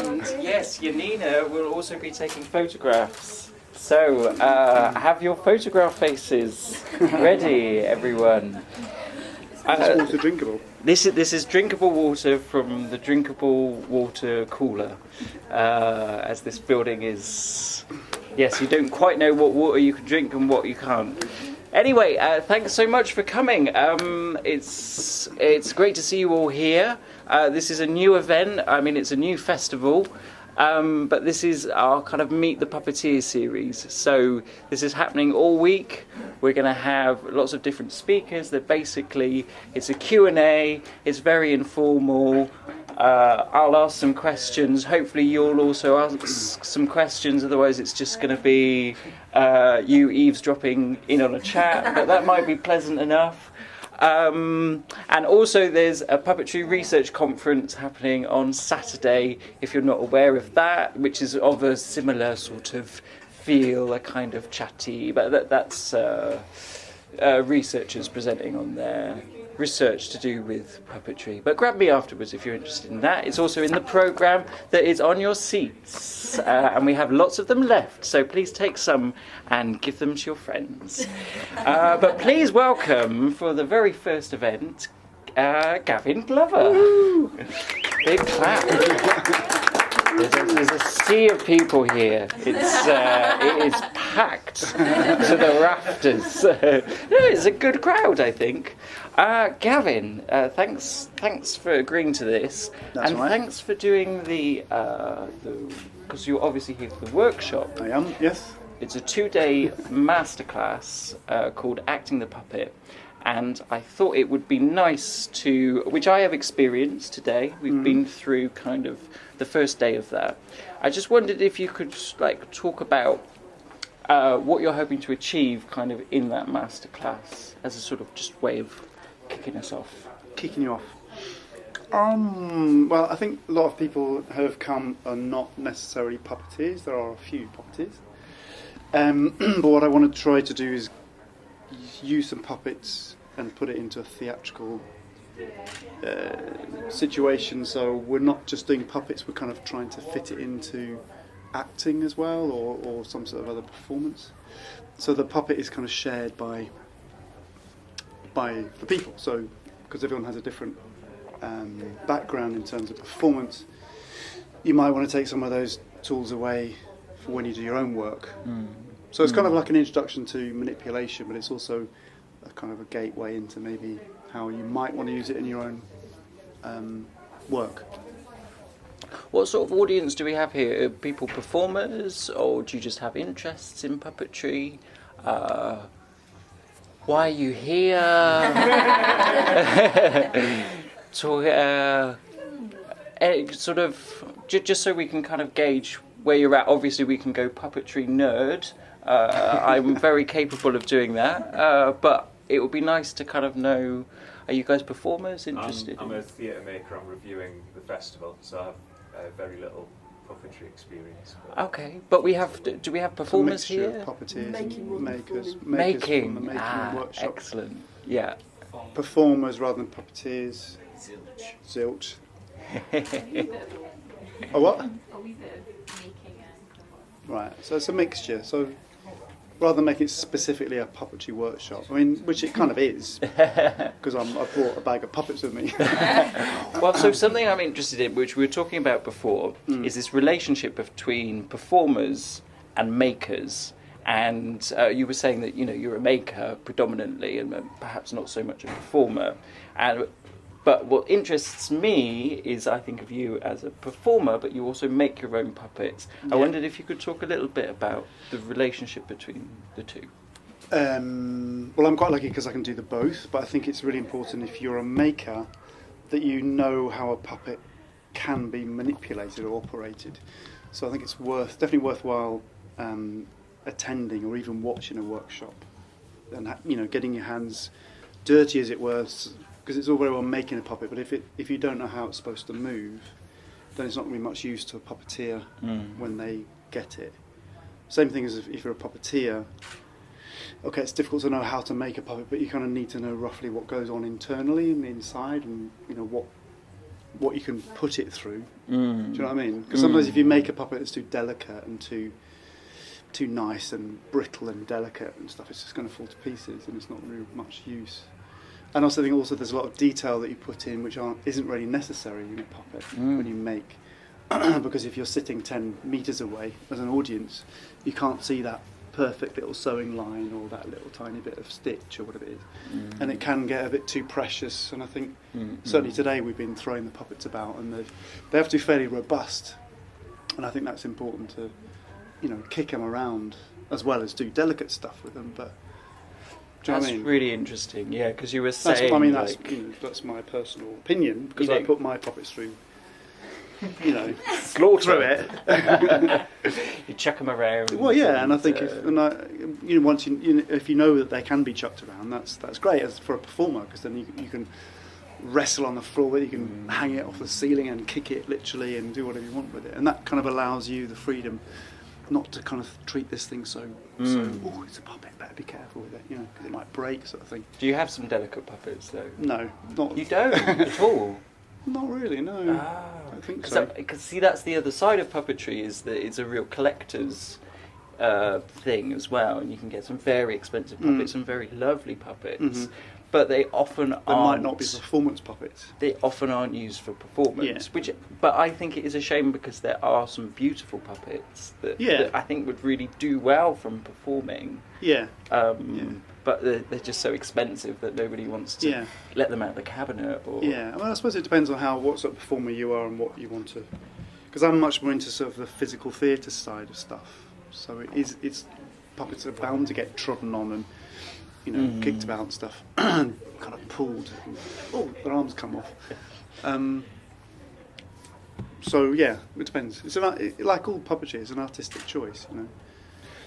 And yes, Janina will also be taking photographs. So have your photograph faces ready, everyone. Is this water drinkable? This is drinkable water from the drinkable water cooler, as this building is. Yes, you don't quite know what water you can drink and what you can't. Anyway, thanks so much for coming. It's great to see you all here. This is a new event. I mean, it's a new festival. But this is our kind of Meet the Puppeteer series. So this is happening all week. We're going to have lots of different speakers. It's a Q&A. It's very informal. I'll ask some questions. Hopefully you'll also ask some questions. Otherwise it's just going to be you eavesdropping in on a chat. But that might be pleasant enough. And also there's a puppetry research conference happening on Saturday, if you're not aware of that, which is of a similar sort of feel, a kind of chatty, but that's researchers presenting on their research to do with puppetry. But grab me afterwards if you're interested in that. It's also in the programme that is on your seats, and we have lots of them left, so please take some and give them to your friends. But please welcome, for the very first event, Gavin Glover. Woo! Big clap. There's a sea of people here. It is packed to the rafters. It's a good crowd, I think. Gavin, thanks for agreeing to this. That's right. Thanks for doing because you're obviously here for the workshop. I am, yes. It's a 2-day masterclass called Acting the Puppet. And I thought it would be nice which I have experienced today. We've been through kind of the first day of that. I just wondered if you could talk about what you're hoping to achieve kind of in that masterclass as a sort of just way of kicking us off. Kicking you off. Well, I think a lot of people who have come are not necessarily puppeteers. There are a few puppeteers. But what I want to try to do is use some puppets and put it into a theatrical situation. So we're not just doing puppets, we're kind of trying to fit it into acting as well, or some sort of other performance. So the puppet is kind of shared by the people. So because everyone has a different background in terms of performance, you might want to take some of those tools away for when you do your own work. So it's kind of like an introduction to manipulation, but it's also a kind of a gateway into maybe how you might want to use it in your own work. What sort of audience do we have here? Are people performers, or do you just have interests in puppetry? Why are you here? Sort of, just so we can kind of gauge where you're at. Obviously we can go puppetry nerd. I'm very capable of doing that, but it would be nice to kind of know, are you guys performers interested? I'm a theatre maker. I'm reviewing the festival, so I have very little puppetry experience. Okay, but do we have performers here? here? Puppeteers, makers Making from the making workshop. Excellent, yeah. Performers rather than puppeteers. Zilch. Oh, what? Right, so it's a mixture. So rather than making it specifically a puppetry workshop, I mean, which it kind of is, because I've brought a bag of puppets with me. Well, so something I'm interested in, which we were talking about before, is this relationship between performers and makers. And you were saying that, you're a maker predominantly and perhaps not so much a performer. But what interests me is I think of you as a performer, but you also make your own puppets. Yeah. I wondered if you could talk a little bit about the relationship between the two. Well, I'm quite lucky because I can do the both, but I think it's really important if you're a maker that you know how a puppet can be manipulated or operated. So I think it's definitely worthwhile attending or even watching a workshop and getting your hands dirty, as it were. Because it's all very well making a puppet, but if you don't know how it's supposed to move, then it's not really much use to a puppeteer when they get it. Same thing as if you're a puppeteer. Okay, it's difficult to know how to make a puppet, but you kind of need to know roughly what goes on internally and inside, and what you can put it through. Mm. Do you know what I mean? Because sometimes if you make a puppet that's too delicate and too nice and brittle and delicate and stuff, it's just going to fall to pieces and it's not really much use. And also I think there's a lot of detail that you put in which isn't really necessary in a puppet when you make. Because if you're sitting 10 metres away as an audience, you can't see that perfect little sewing line or that little tiny bit of stitch or whatever it is. And it can get a bit too precious, and I think certainly today we've been throwing the puppets about and they have to be fairly robust, and I think that's important to, you know, kick them around as well as do delicate stuff with them. But do you know what I mean? Really interesting, yeah, because you were saying... that's my personal opinion, because I put my puppets through, you know, through it. You chuck them around. Well, yeah, and I think if you know that they can be chucked around, that's great as for a performer, because then you can wrestle on the floor with it, you can hang it off the ceiling and kick it literally and do whatever you want with it, and that kind of allows you the freedom not to kind of treat this thing so oh, it's a puppet, better be careful with it, you know, because it might break, sort of thing. Do you have some delicate puppets though? No, not. You don't at all. Not really, no. I don't think so. Because see, that's the other side of puppetry, is that it's a real collector's thing as well, and you can get some very expensive puppets and very lovely puppets, but they often might not be performance puppets. They often aren't used for performance, but I think it is a shame, because there are some beautiful puppets that I think would really do well from performing. But they're just so expensive that nobody wants to let them out of the cabinet. Or well, I suppose it depends on what sort of performer you are and what you want to. Because I'm much more into sort of the physical theatre side of stuff. So it's puppets are bound to get trodden on and, you know, kicked about and stuff, kind of pulled. Oh, their arms come off. So yeah, it depends. It's like all puppetry, it's an artistic choice, you know.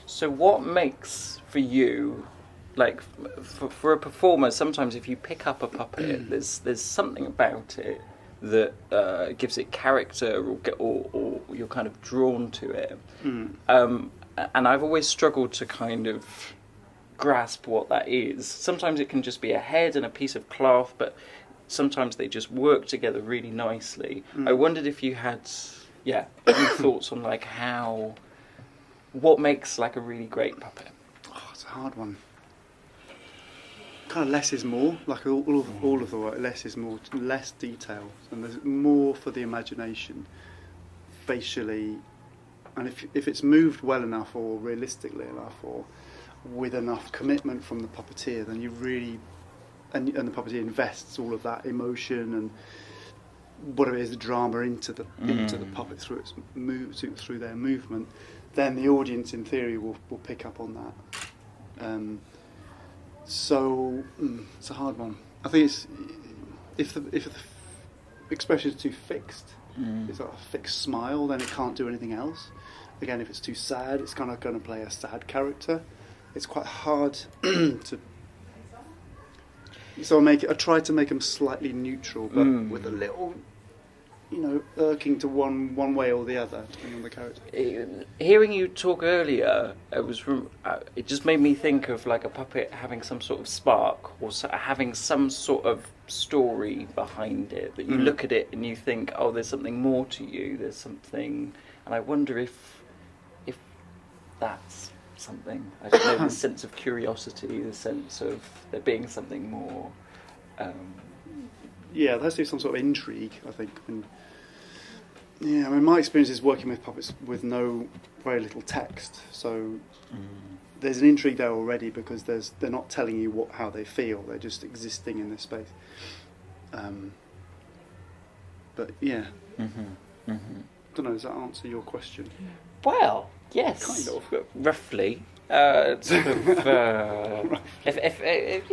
So what makes for you, like for a performer, sometimes if you pick up a puppet, there's something about it that gives it character, or you're kind of drawn to it. And I've always struggled to kind of grasp what that is. Sometimes it can just be a head and a piece of cloth, but sometimes they just work together really nicely. I wondered if you had any thoughts on like what makes like a really great puppet. Oh, it's a hard one. Kind of less is more. Like all of the work, less is more. Less detail, and there's more for the imagination, facially, and if it's moved well enough, or realistically enough, or with enough commitment from the puppeteer, then you really, and the puppeteer invests all of that emotion and whatever it is, the drama into the puppet through their movement. Then the audience, in theory, will pick up on that. So it's a hard one. I think it's if the expression is too fixed, it's like a fixed smile, then it can't do anything else. Again, if it's too sad, it's kind of going to play a sad character. It's quite hard to. So I try to make them slightly neutral, but with a little, you know, irking to one way or the other, depending on the character. Hearing you talk earlier, it just made me think of like a puppet having some sort of spark, or having some sort of story behind it, that you look at it and you think, oh, there's something more to you, there's something, and I wonder if that's something. I don't know, the sense of curiosity, the sense of there being something more. Yeah, there has to be some sort of intrigue, I think. And yeah, I mean, my experience is working with puppets with very little text, so there's an intrigue there already, because they're not telling you how they feel; they're just existing in this space. But yeah, don't know. Does that answer your question? Well, yes, kind of, roughly. Sort of, if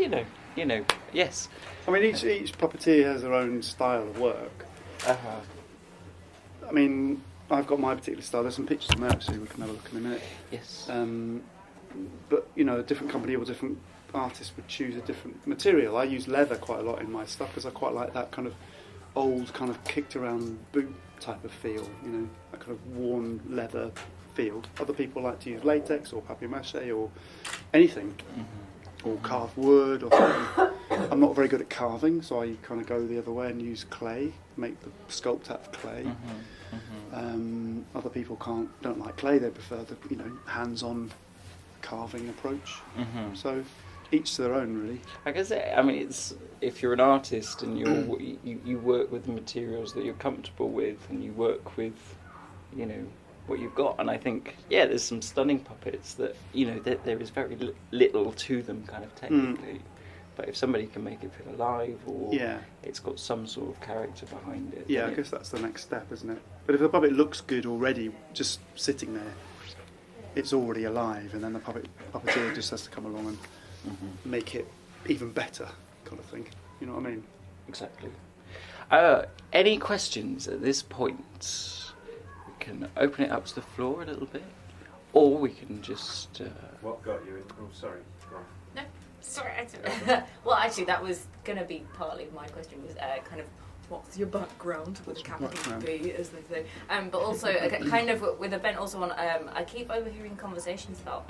you know, yes. I mean, each puppeteer has their own style of work. I mean, I've got my particular style. There's some pictures of them actually. We can have a look in a minute. Yes. But you know, a different company or different artist would choose a different material. I use leather quite a lot in my stuff because I quite like that kind of old, kind of kicked around boot type of feel. You know, that kind of worn leather feel. Other people like to use latex or papier-mâché or anything, or carved wood or something. I'm not very good at carving, so I kind of go the other way and use clay, make the sculpt out of clay. Other people don't like clay; they prefer the hands-on carving approach. So each to their own, really. I guess it's if you're an artist and you work with the materials that you're comfortable with, and you work with what you've got. And I think there's some stunning puppets that that there is very little to them kind of technically. But if somebody can make it feel alive, or it's got some sort of character behind it. Yeah, I guess that's the next step, isn't it? But if the puppet looks good already, just sitting there, it's already alive, and then the puppeteer just has to come along and make it even better, kind of thing. You know what I mean? Exactly. Any questions at this point? We can open it up to the floor a little bit, or we can just... What got you in... Oh, sorry. Go on. No, sorry. Well, actually, that was going to be partly my question, was kind of what's your background with a capital B, as they say. But also, kind of with a bent also on... I keep overhearing conversations about...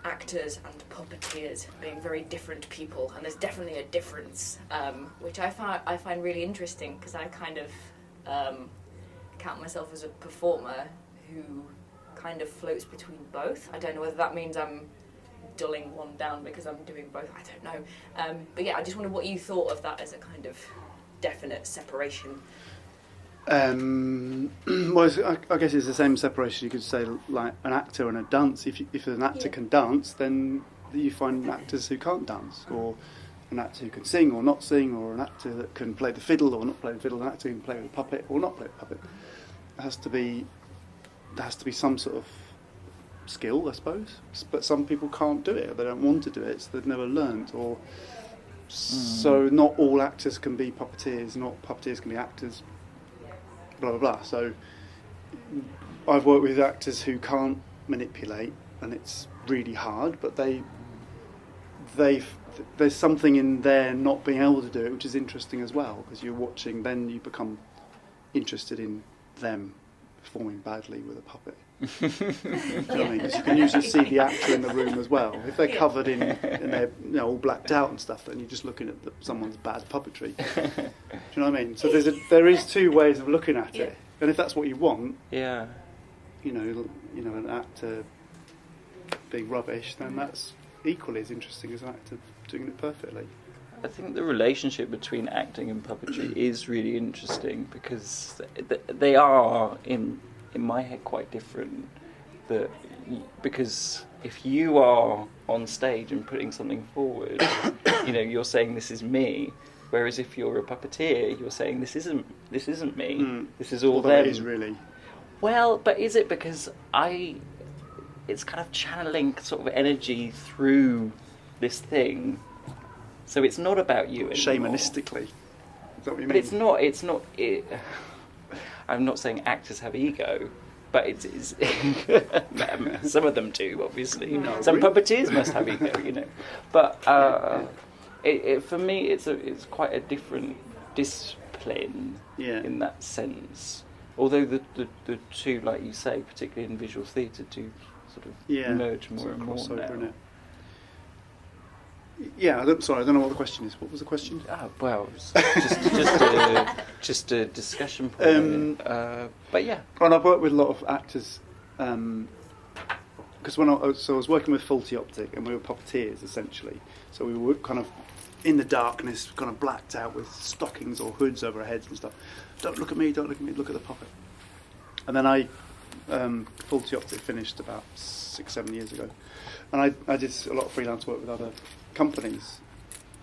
actors and puppeteers being very different people, and there's definitely a difference, which I find really interesting, because I kind of count myself as a performer who kind of floats between both. I don't know whether that means I'm dulling one down because I'm doing both, I don't know. But yeah, I just wonder what you thought of that as a kind of definite separation. Well, I guess it's the same separation you could say, like an actor and a dance. If an actor can dance, then you find actors who can't dance, or an actor who can sing or not sing, or an actor that can play the fiddle or not play the fiddle, an actor who can play with a puppet or not play with a puppet. There has to be some sort of skill, I suppose. But some people can't do it, or they don't want to do it, so they've never learnt, or so not all actors can be puppeteers, not puppeteers can be actors. Blah blah blah. So I've worked with actors who can't manipulate, and it's really hard. But there's something in there not being able to do it, which is interesting as well, because you're watching. Then you become interested in them performing badly with a puppet. Do you know what I mean? Because you can usually see the actor in the room as well. If they're covered in and they're all blacked out and stuff, then you're just looking at someone's bad puppetry. Do you know what I mean? So there is two ways of looking at it, and if that's what you want, an actor being rubbish, then that's equally as interesting as an actor doing it perfectly. I think the relationship between acting and puppetry is really interesting, because they are in my head quite different. Because if you are on stage and putting something forward, you're saying this is me, whereas if you're a puppeteer, you're saying this isn't me. This is all them. It is really. Well, but is it because it's kind of channeling sort of energy through this thing, so it's not about you anymore. Shamanistically, is that what you mean? But it's not. I'm not saying actors have ego, but it's some of them do, obviously. No, some really? puppeteers must have ego, But for me, it's quite a different discipline in that sense. Although the two, like you say, particularly in visual theatre, do sort of merge more and more now. Yeah, I don't know what the question is. What was the question? Well, it's just a discussion point. But yeah. And I've worked with a lot of actors, because I was working with Faulty Optic, and we were puppeteers essentially. So we were kind of in the darkness, kind of blacked out with stockings or hoods over our heads and stuff. Don't look at me, look at the puppet. And then Faulty Optic finished about 6-7 years ago, and I did a lot of freelance work with other companies,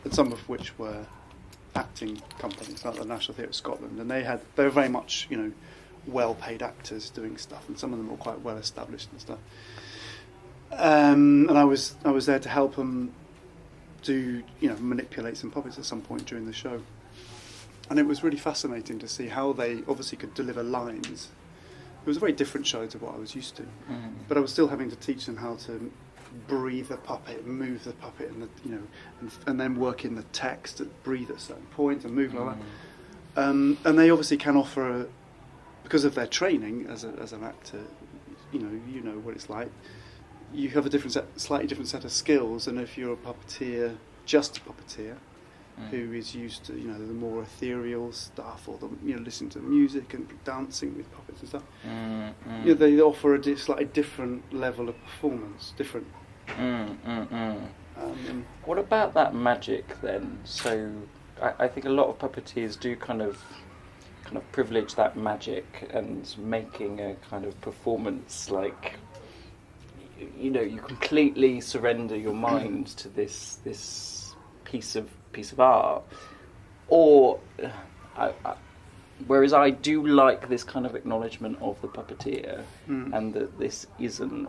and some of which were acting companies, like the National Theatre of Scotland, and they were very much well-paid actors doing stuff, and some of them were quite well established and stuff. And I was there to help them do manipulate some puppets at some point during the show, and it was really fascinating to see how they obviously could deliver lines. It was a very different show to what I was used to, but I was still having to teach them how to breathe the puppet, move the puppet, and and then work in the text, breathe at certain points and move like that. And they obviously can offer, because of their training as an actor, you know what it's like. You have a slightly different set of skills, and if you're a puppeteer just a puppeteer who is used to the more ethereal stuff, or listening to music and dancing with puppets and stuff. They offer a slightly different level of performance. Different. What about that magic then? So I think a lot of puppeteers do kind of privilege that magic and making a kind of performance like, you completely surrender your mind to this piece of art, or whereas I do like this kind of acknowledgement of the puppeteer, and that this isn't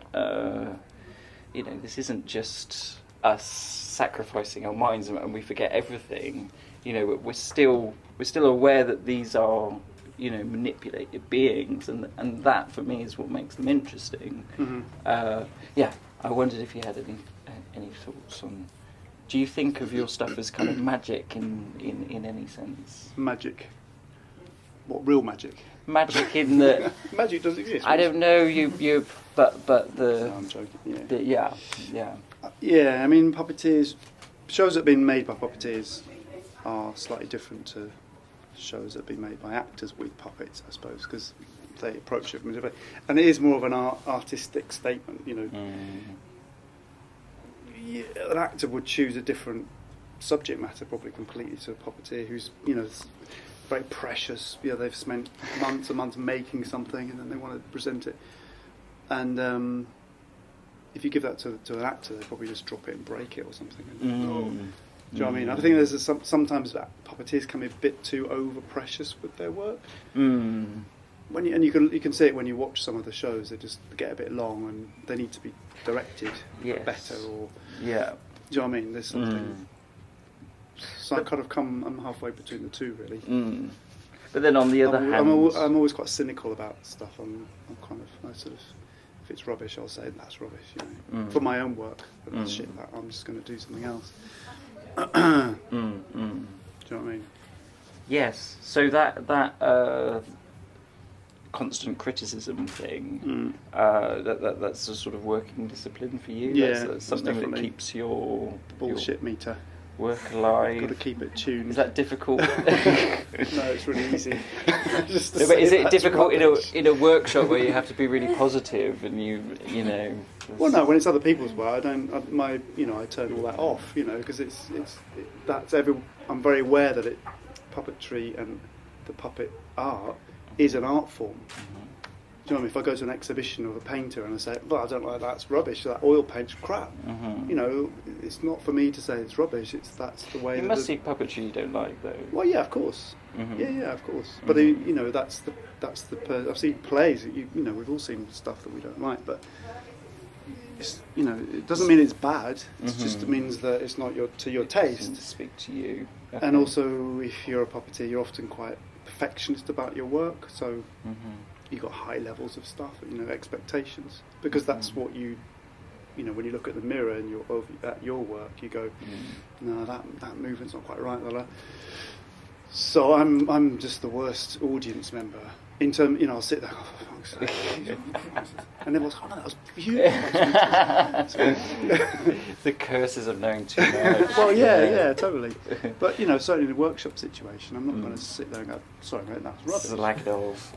this isn't just us sacrificing our minds and we forget everything. We're still aware that these are manipulated beings, and that for me is what makes them interesting. I wondered if you had any thoughts on. Do you think of your stuff as kind of magic in any sense? Magic. What, real magic? Magic in the magic does exist. I don't know but the. No, I'm joking. Yeah. Yeah, I mean, puppeteers, shows that have been made by puppeteers are slightly different to shows that have been made by actors with puppets, I suppose, because they approach it from a different way. And it is more of an artistic statement, An actor would choose a different subject matter probably completely to a puppeteer who's, very precious. They've spent months and months making something and then they want to present it. And if you give that to an actor, they probably just drop it and break it or something. Do you know what I mean? I think there's sometimes that puppeteers can be a bit too over precious with their work. You can see it when you watch some of the shows. They just get a bit long and they need to be directed better. Or do you know what I mean? There's something. So I'm halfway between the two, really. But then on the other hand, I'm always quite cynical about stuff. I sort of, if it's rubbish, I'll say that's rubbish. For my own work, but that's shit. I'm just going to do something else. Do you know what I mean? Yes. So that constant criticism thing, that's a sort of working discipline for you. Yeah, that's something that keeps your bullshit meter work alive. Got to keep it tuned. Is that difficult? No, it's really easy. But is it difficult in a workshop where you have to be really positive and you know? Well, no. When it's other people's work, I turn all that off. Because I'm very aware that puppetry and the puppet art is an art form. Do you know what I mean? If I go to an exhibition of a painter and I say, well, I don't like that, it's rubbish, that oil paint's crap. It's not for me to say it's rubbish, that's the way. You must see puppetry you don't like, though. Well, yeah, of course. Yeah, of course. But that's the I've seen plays that we've all seen stuff that we don't like, but it's, it doesn't mean it's bad. It just means that it's not to your taste. It doesn't speak to you. Okay. And also, if you're a puppeteer, you're often quite perfectionist about your work, so you've got high levels of stuff, expectations, because that's what when you look at the mirror and at your work, you go, no, that movement's not quite right. So I'm just the worst audience member. I'll sit there, oh, for fuck's sake. And everyone's like, oh, that was beautiful. The curses of knowing too much. Well, yeah, totally. But, certainly in a workshop situation, I'm not going to sit there and go, sorry, mate, that's rubbish. Slack it off.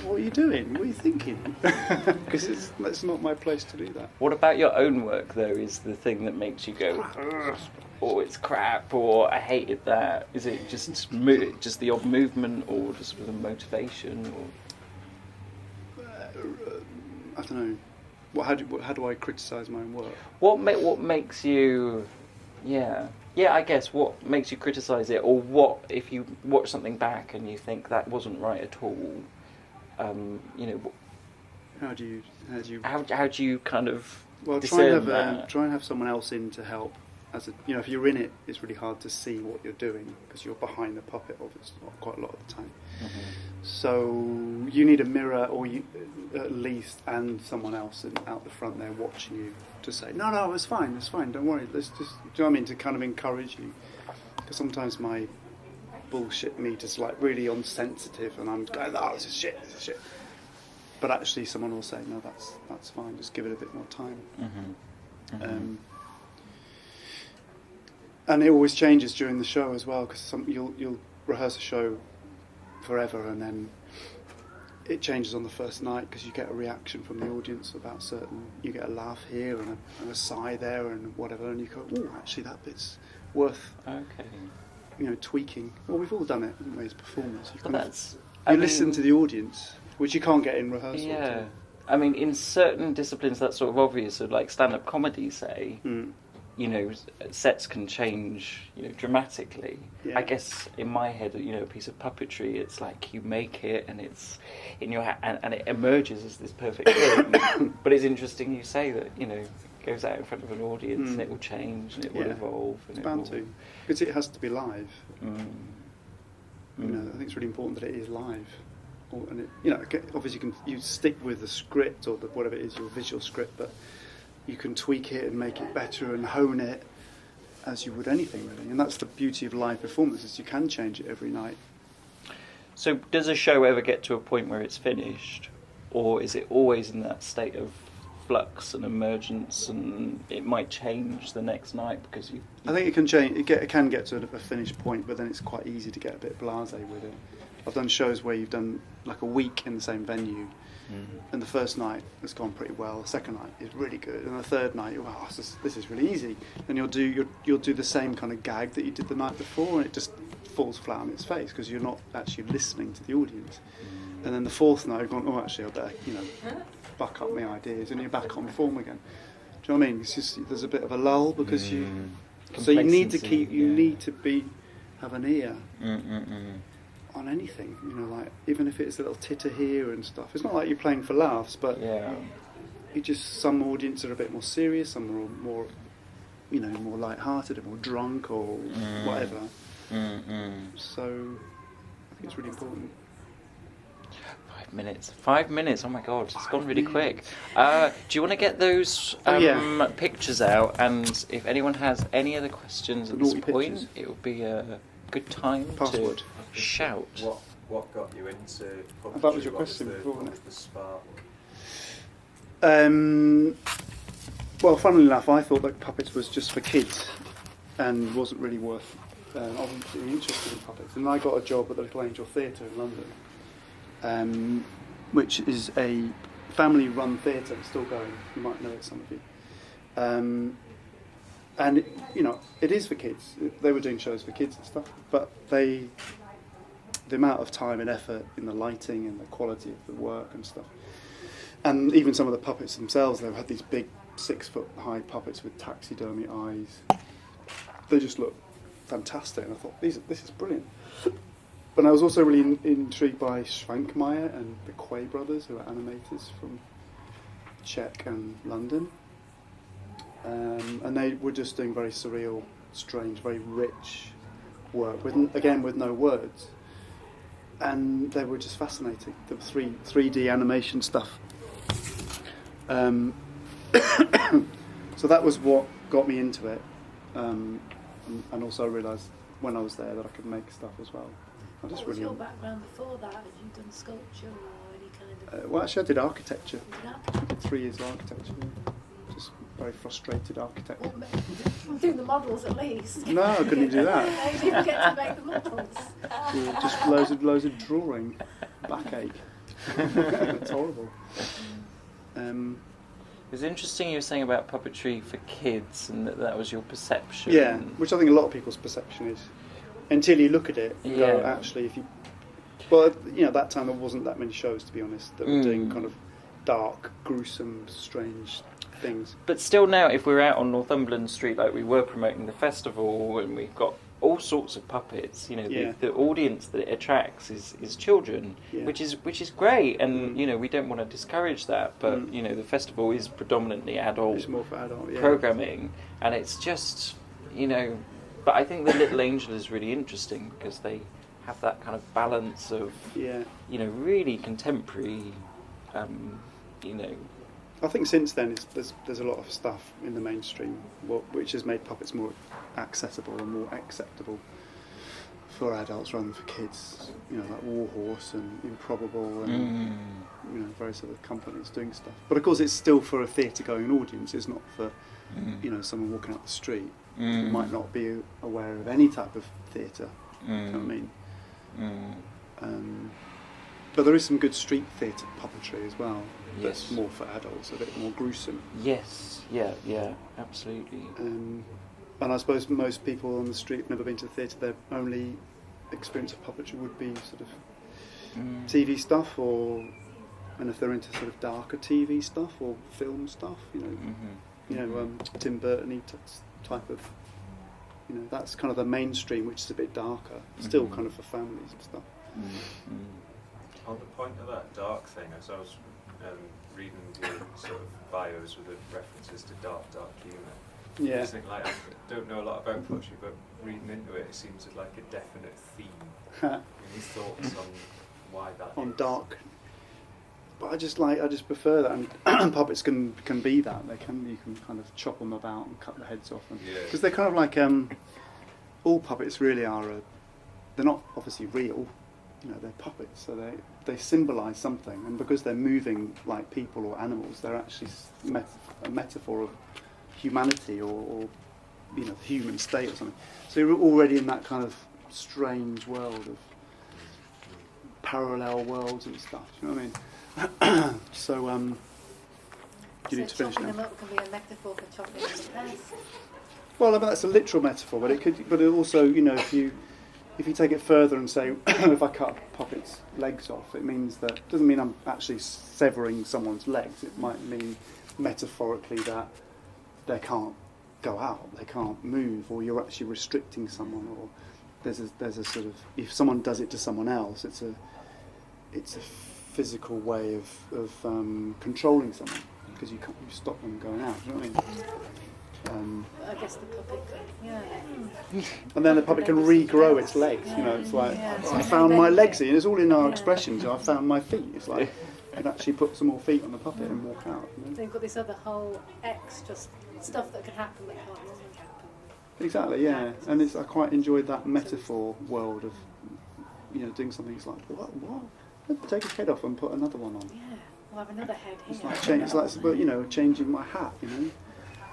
What are you doing? What are you thinking? Because it's not my place to do that. What about your own work, though, is the thing that makes you go, or it's crap, or I hated that? Is it just the odd movement, or just the motivation, or? I don't know. How do I criticise my own work? What makes you? Yeah. I guess what makes you criticise it, or what if you watch something back and you think that wasn't right at all? How do you kind of? Well, try and have someone else in to help. If you're in it, it's really hard to see what you're doing because you're behind the puppet, obviously, quite a lot of the time. So you need a mirror, or at least, and someone else out the front there watching you to say, no, it's fine, don't worry. Let's just, do you know what I mean? To kind of encourage you, because sometimes my bullshit meter's like really unsensitive, and I'm going, oh, this is shit. But actually, someone will say, no, that's fine. Just give it a bit more time. And it always changes during the show as well, because you'll rehearse a show forever, and then it changes on the first night because you get a reaction from the audience about you get a laugh here and a sigh there and whatever, and you go, oh, actually that bit's worth tweaking. Well, we've all done it, haven't we, as performers? You listen to the audience, which you can't get in rehearsal. Yeah. I mean, in certain disciplines that's sort of obvious, so like stand-up comedy, say, sets can change, dramatically. Yeah. I guess in my head, a piece of puppetry, it's like you make it and it's in your and it emerges as this perfect thing. But it's interesting you say that, it goes out in front of an audience and it will change and it will evolve. And it's bound to, because it has to be live. I think it's really important that it is live. And obviously you stick with the script or whatever it is, your visual script, but you can tweak it and make it better and hone it as you would anything, really. And that's the beauty of live performances. You can change it every night. So does a show ever get to a point where it's finished, or is it always in that state of flux and emergence, and it might change the next night because you... I think it can change. It can get to a finished point, but then it's quite easy to get a bit blasé with it. I've done shows where you've done like a week in the same venue, and the first night has gone pretty well. The second night is really good, and the third night, wow, this is really easy. And you'll do the same kind of gag that you did the night before, and it just falls flat on its face because you're not actually listening to the audience. And then the fourth night, you've gone, oh, actually, I better buck up my ideas, and you're back on form again. Do you know what I mean? It's just there's a bit of a lull because so you need to have an ear. On anything, like even if it's a little titter here and stuff. It's not like you're playing for laughs, but some audience are a bit more serious, some are more, more light-hearted, more drunk or whatever. So I think it's really important. 5 minutes. Oh my God, it's gone really quick. Do you want to get those pictures out? And if anyone has any other questions at this point, it would be a good time to shout. What got you into puppetry? That was your question before, wasn't it? The spark. Well, funnily enough, I thought that puppets was just for kids and wasn't really worth. I wasn't really interested in puppets, and I got a job at the Little Angel Theatre in London, which is a family-run theatre, still going. You might know it, some of you. And it is for kids. They were doing shows for kids and stuff, but the amount of time and effort in the lighting and the quality of the work and stuff, and even some of the puppets themselves, they've had these big 6-foot-high puppets with taxidermy eyes. They just look fantastic, and I thought, this is brilliant. But I was also really intrigued by Schwankmeyer and the Quay brothers, who are animators from Czech and London. And they were just doing very surreal, strange, very rich work, with no words. And they were just fascinating. The 3D animation stuff. So that was what got me into it. And also I realised when I was there that I could make stuff as well. What was your background before that? Have you done sculpture or any kind of... well, actually I did architecture. I did 3 years of architecture. Just very frustrated architect. Well, doing the models at least. No, I couldn't do that. You didn't get to make the models. Yeah, just loads of drawing, backache. It's horrible. It's interesting you were saying about puppetry for kids, and that was your perception. Yeah, which I think a lot of people's perception is, until you look at it and go, actually, if you... Well, at that time there wasn't that many shows, to be honest, that were doing kind of dark, gruesome, strange things. But still now, if we're out on Northumberland Street, like we were promoting the festival, and we've got all sorts of puppets, the audience that it attracts is children, which is great, and we don't want to discourage that, but the festival is predominantly adult, it's more for adult programming, and it's just but I think the Little Angel is really interesting because they have that kind of balance of really contemporary I think since then there's a lot of stuff in the mainstream which has made puppets more accessible and more acceptable for adults rather than for kids. Like Warhorse and Improbable and various other companies doing stuff. But of course it's still for a theatre going audience. It's not for someone walking up the street. who might not be aware of any type of theatre. You know what I mean? But there is some good street theatre puppetry as well. Yes. That's more for adults, a bit more gruesome. Yes, yeah, absolutely. And I suppose most people on the street have never been to the theatre. Their only experience of puppetry would be sort of TV stuff, and if they're into sort of darker TV stuff or film stuff, Tim Burton type of, that's kind of the mainstream, which is a bit darker, still kind of for families and stuff. On the point of that dark thing, as I was reading the sort of bios with the references to dark humour, Yeah. I just think, like, I don't know a lot about poetry, but reading into it, it seems like a definite theme. Any thoughts on why that On is? dark. But I just prefer that, and puppets can be that. You can kind of chop them about and cut the heads off, because they're kind of like all puppets really are. They're not obviously real, they're puppets, so they symbolise something, and because they're moving like people or animals, they're actually a metaphor of humanity or the human state or something. So you're already in that kind of strange world of parallel worlds and stuff. Do you know what I mean? So you need to finish chopping now. them up can be a metaphor for chopping them apart. Well, I mean, that's a literal metaphor, but it also, if you take it further and say, if I cut a puppet's legs off, it means that doesn't mean I'm actually severing someone's legs. It might mean metaphorically that they can't go out, they can't move, or you're actually restricting someone, or there's a sort of, if someone does it to someone else, it's a physical way of controlling someone, because you stop them going out. Do you know what I mean? I guess the puppet can, And then the puppet can regrow its legs. It's like, I found my legs in. It's all in our expressions. I found my feet. It's like you can actually put some more feet on the puppet and walk out. So you've got this other whole extra stuff that can happen that can't normally happen. Exactly, yeah. And I quite enjoyed that metaphor world of doing something. It's like what? Take a head off and put another one on. Yeah, we'll have another head here. It's like changing my hat.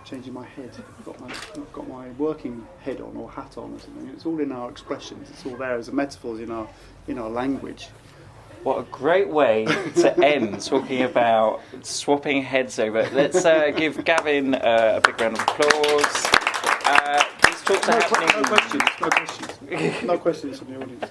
Changing my head. I've got my working head on or hat on or something. It's all in our expressions. It's all there as metaphors in our language. What a great way to end talking about swapping heads over. Let's give Gavin a big round of applause. These talks are happening. No questions from the audience.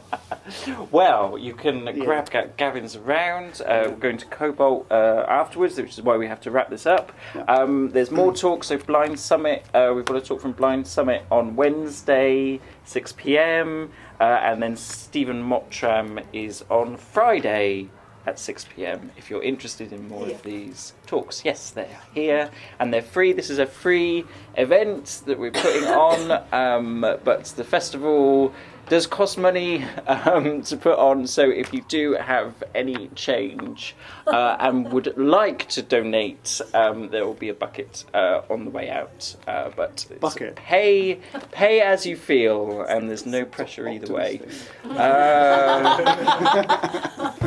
Well, you can grab Gavin's around. We're going to Cobalt afterwards, which is why we have to wrap this up. Yeah. There's more talks. So Blind Summit, we've got a talk from Blind Summit on Wednesday, 6 p.m. And then Stephen Mottram is on Friday at 6 p.m. if you're interested in more of these talks. Yes, they're here and they're free. This is a free event that we're putting on, but the festival does cost money to put on, so if you do have any change and would like to donate, there will be a bucket on the way out. But Bucket? Pay as you feel, and there's no pressure either way.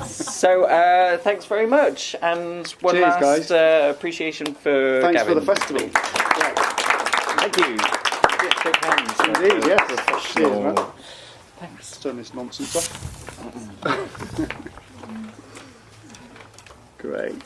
So thanks very much, and one Cheers, last guys. appreciation for Thanks Gavin. for the festival. Thank you. Shake hands. Indeed, yes. Professional. Cheers, man. Thanks. Turn this nonsense off. Great.